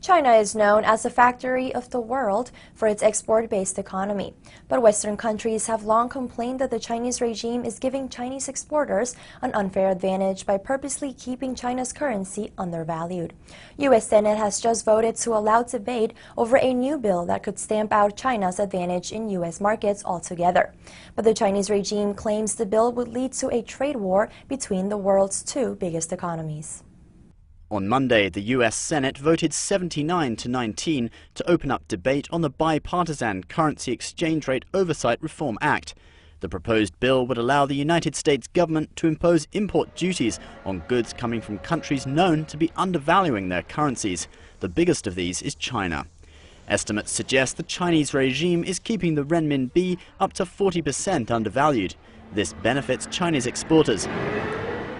China is known as the factory of the world for its export-based economy. But Western countries have long complained that the Chinese regime is giving Chinese exporters an unfair advantage by purposely keeping China's currency undervalued. U.S. Senate has just voted to allow debate over a new bill that could stamp out China's advantage in U.S. markets altogether. But the Chinese regime claims the bill would lead to a trade war between the world's two biggest economies. On Monday, the U.S. Senate voted 79 to 19 to open up debate on the bipartisan Currency Exchange Rate Oversight Reform Act. The proposed bill would allow the United States government to impose import duties on goods coming from countries known to be undervaluing their currencies. The biggest of these is China. Estimates suggest the Chinese regime is keeping the renminbi up to 40% undervalued. This benefits Chinese exporters.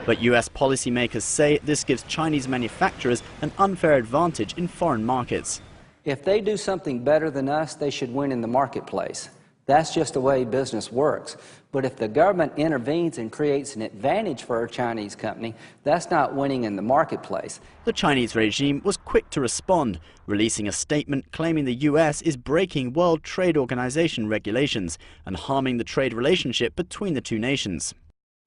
But U.S. policymakers say this gives Chinese manufacturers an unfair advantage in foreign markets. If they do something better than us, they should win in the marketplace. That's just the way business works. But if the government intervenes and creates an advantage for a Chinese company, that's not winning in the marketplace. The Chinese regime was quick to respond, releasing a statement claiming the U.S. is breaking World Trade Organization regulations and harming the trade relationship between the two nations.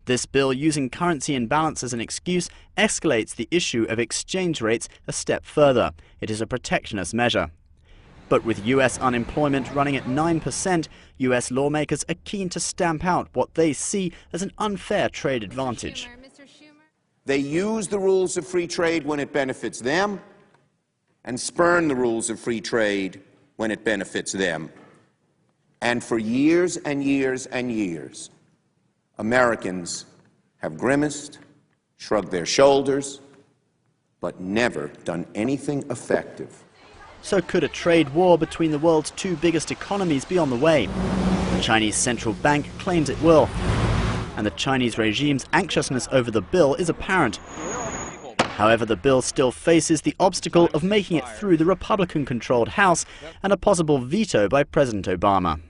This bill, using currency imbalance as an excuse, escalates the issue of exchange rates a step further. It is a protectionist measure. But with U.S. unemployment running at 9%, U.S. lawmakers are keen to stamp out what they see as an unfair trade advantage. They use the rules of free trade when it benefits them and spurn the rules of free trade when it benefits them. And for years and years and years, Americans have grimaced, shrugged their shoulders, but never done anything effective. So could a trade war between the world's two biggest economies be on the way? The Chinese central bank claims it will. And the Chinese regime's anxiousness over the bill is apparent. However, the bill still faces the obstacle of making it through the Republican-controlled House and a possible veto by President Obama.